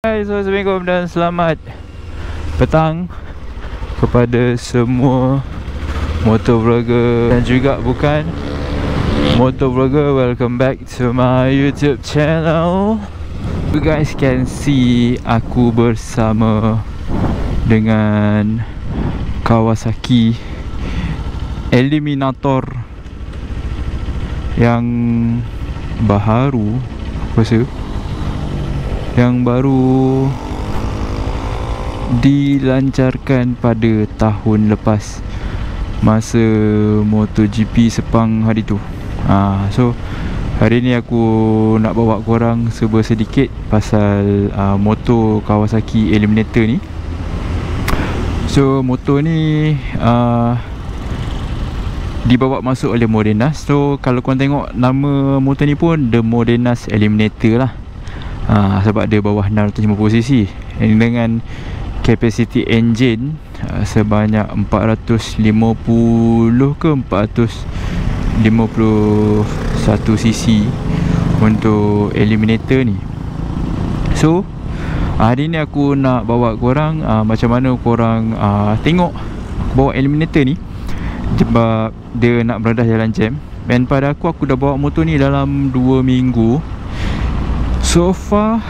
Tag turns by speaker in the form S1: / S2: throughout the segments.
S1: Hai, Assalamualaikum dan selamat petang kepada semua motovlogger dan juga bukan motovlogger. Welcome back to my YouTube channel. You guys can see aku bersama dengan Kawasaki Eliminator yang baru, aku rasa yang baru dilancarkan pada tahun lepas masa MotoGP Sepang hari tu. So hari ni aku nak bawa korang serba sedikit pasal motor Kawasaki Eliminator ni. So motor ni dibawa masuk oleh Modenas. So kalau korang tengok nama motor ni pun The Modenas Eliminator lah. Sebab dia bawah 650cc dengan capacity engine sebanyak 450 ke 451cc untuk Eliminator ni. So hari ni aku nak bawa korang macam mana korang tengok bawa Eliminator ni, sebab dia nak beradah jalan jam. Dan pada aku dah bawa motor ni dalam 2 minggu. So far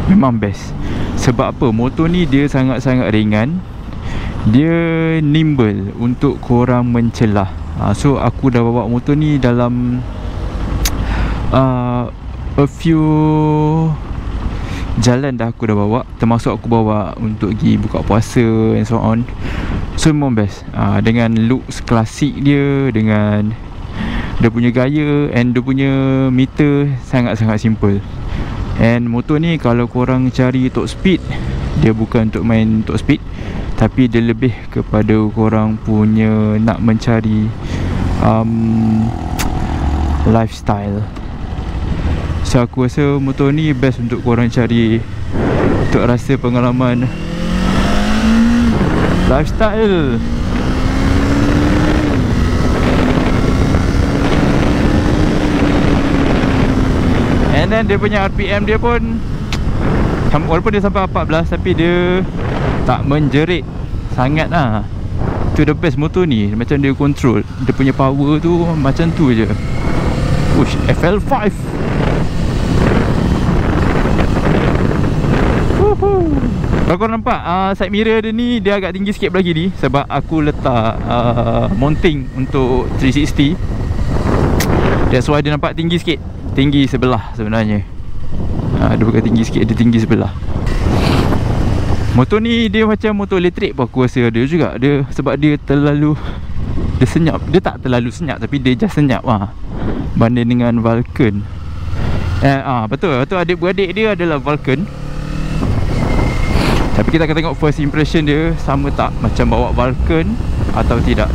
S1: memang best. Sebab apa? Motor ni dia sangat-sangat ringan, dia nimble untuk korang mencelah. So aku dah bawa motor ni dalam a few jalan dah aku dah bawa. Termasuk aku bawa untuk pergi buka puasa and so on. So memang best. Dengan looks klasik dia, dengan dia punya gaya and dia punya meter sangat-sangat simple. And motor ni kalau korang cari top speed, dia bukan untuk main top speed, tapi dia lebih kepada korang punya nak mencari lifestyle. So aku rasa motor ni best untuk korang cari, untuk rasa pengalaman lifestyle. And then dia punya RPM dia pun, walaupun dia sampai 14, tapi dia tak menjerit sangat lah. Tu the best motor ni. Macam dia control, dia punya power tu macam tu je. Push FL5. Kalau korang nampak side mirror dia ni, dia agak tinggi sikit lagi ni. Sebab aku letak mounting untuk 360. That's why dia nampak tinggi sikit. Tinggi sebelah sebenarnya. Dia bukan tinggi sikit, dia tinggi sebelah. Motor ni dia macam motor elektrik pun aku rasa dia juga. Dia sebab dia terlalu, dia senyap. Dia tak terlalu senyap, tapi dia just senyap banding dengan Vulcan. Betul adik-beradik dia adalah Vulcan. Tapi kita akan tengok first impression dia sama tak macam bawa Vulcan atau tidak.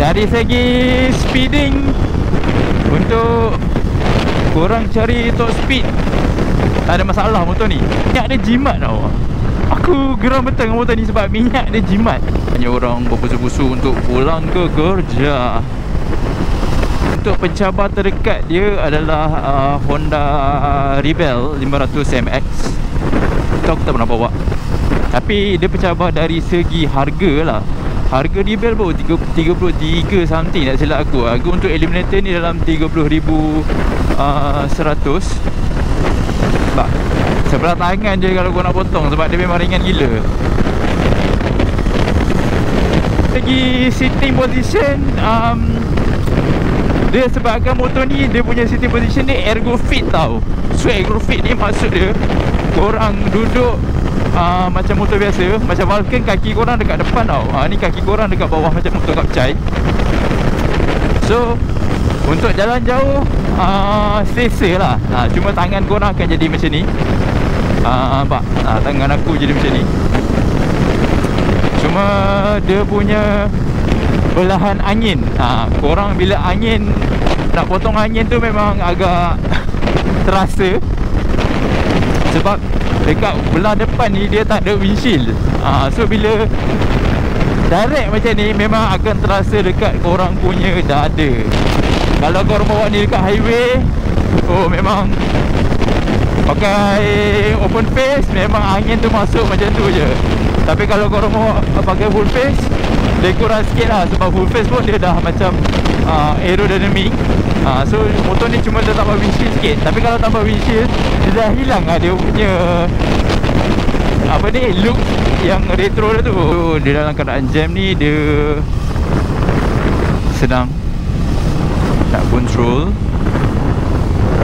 S1: Dari segi speeding, untuk korang cari top speed, tak ada masalah motor ni. Minyak dia jimat tau. Aku geram betul dengan motor ni sebab minyak dia jimat. Hanya orang berpusu-pusu untuk pulang ke kerja. Untuk pencabar terdekat dia adalah Honda Rebel 500 MX. Itu aku tak pernah bawa. Tapi dia pencabar dari segi harga lah. Harga Rebel baru 33 something, tak silap aku. Harga untuk Eliminator ni dalam 30,100. Sebelah tangan je kalau kau nak potong, sebab dia memang ringan gila. Segi sitting position, dia sebabkan motor ni dia punya sitting position ni ergo fit tau. So ergo fit ni maksud dia korang duduk macam motor biasa. Macam Vulcan kaki korang dekat depan tau. Ni kaki korang dekat bawah macam motor Kapcai. So untuk jalan jauh selesa lah. Cuma tangan korang akan jadi macam ni. Nampak? Tangan aku jadi macam ni. Cuma dia punya belahan angin, korang bila angin nak potong angin tu memang agak terasa. Sebab dekat belah depan ni dia tak ada windshield. So bila direct macam ni memang akan terasa dekat korang punya dada. Kalau korang bawa ni dekat highway, oh memang pakai open face, memang angin tu masuk macam tu je. Tapi kalau korang bawa pakai full face, dia kurang sikit lah. Sebab full face pun dia dah macam aerodynamic. So motor ni cuma dia tambah windshield sikit. Tapi kalau tambah windshield, dia dah hilang lah dia punya apa ni, look yang retro dia tu. Dia dalam keadaan jam ni, dia senang nak control.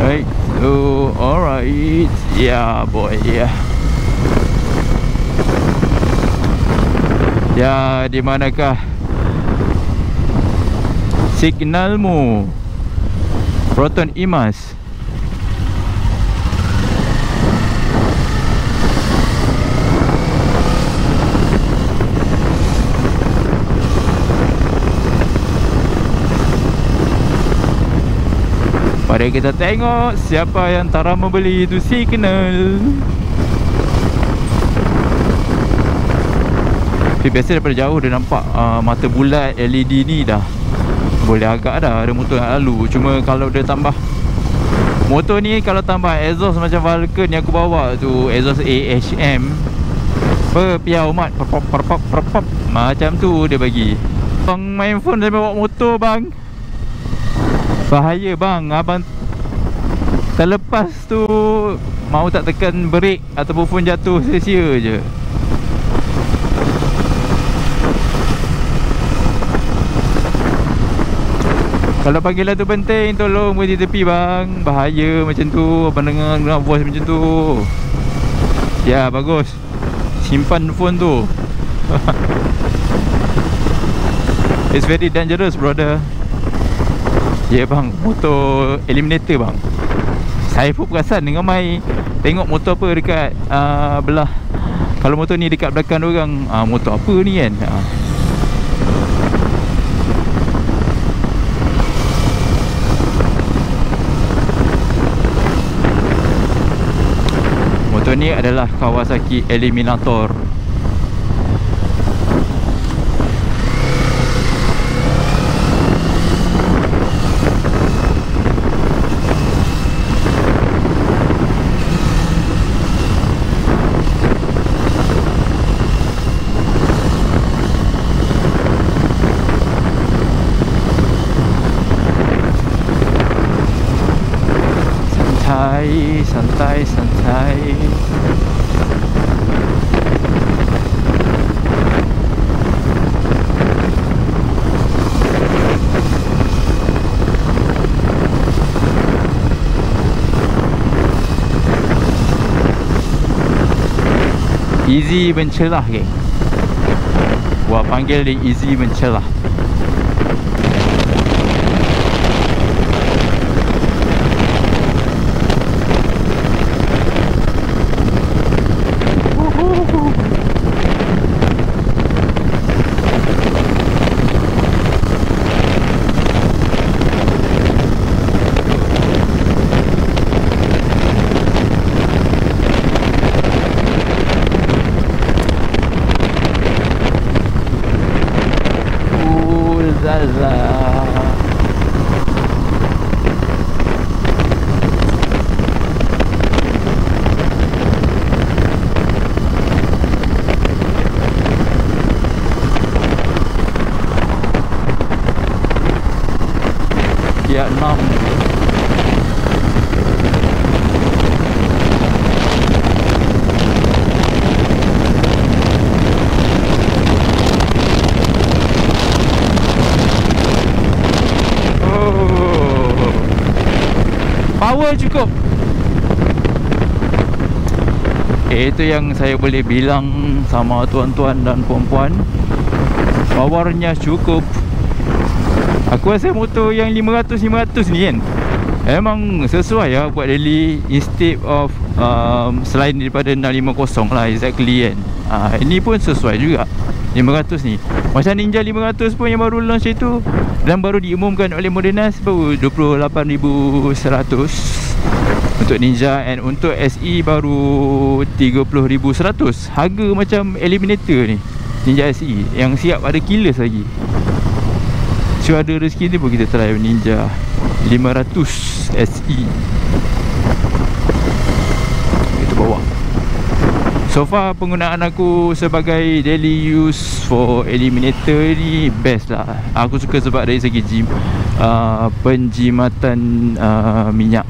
S1: Right. So alright. Yeah boy, yeah. Ya, di manakah signalmu, Proton Imas? Mari kita tengok siapa yang antara membeli itu signal. Tapi biasa daripada jauh dia nampak mata bulat LED ni dah boleh agak dah ada motor yang lalu. Cuma kalau dia tambah motor ni, kalau tambah exhaust macam Vulcan yang aku bawa tu, exhaust AHM, piau mat perpop macam tu dia bagi. Bang main phone sambil bawa motor bang, bahaya bang. Abang terlepas tu mau tak tekan brake ataupun phone jatuh sia-sia je. Kalau panggilan tu penting, tolong berhenti tepi bang. Bahaya macam tu, abang dengar voice macam tu. Ya bagus, simpan phone tu. It's very dangerous brother. Ya bang, motor eliminator bang. Saya pun perasan dengan mai tengok motor apa dekat belah. Kalau motor ni dekat belakang diorang, motor apa ni kan. Motor ni adalah Kawasaki Eliminator. Santai. Easy mencelah geng. Gua panggil dia easy mencelah. Ya 6. Power cukup. Itu yang saya boleh bilang sama tuan-tuan dan puan-puan, powernya cukup. Aku rasa motor yang 500 ni kan memang sesuai lah buat daily, instead of selain daripada 650 lah exactly kan. Ini pun sesuai juga. 500 ni. Macam Ninja 500 pun yang baru launch itu, dan baru diumumkan oleh Modenas, baru 28,100 untuk Ninja. And untuk SE baru 30,100. Harga macam Eliminator ni, Ninja SE yang siap ada keyless lagi. So ada rezeki ni pun kita try Ninja 500 SE. Kita bawa. So far penggunaan aku sebagai daily use for Eliminator ni best lah. Aku suka sebab dari segi penjimatan minyak.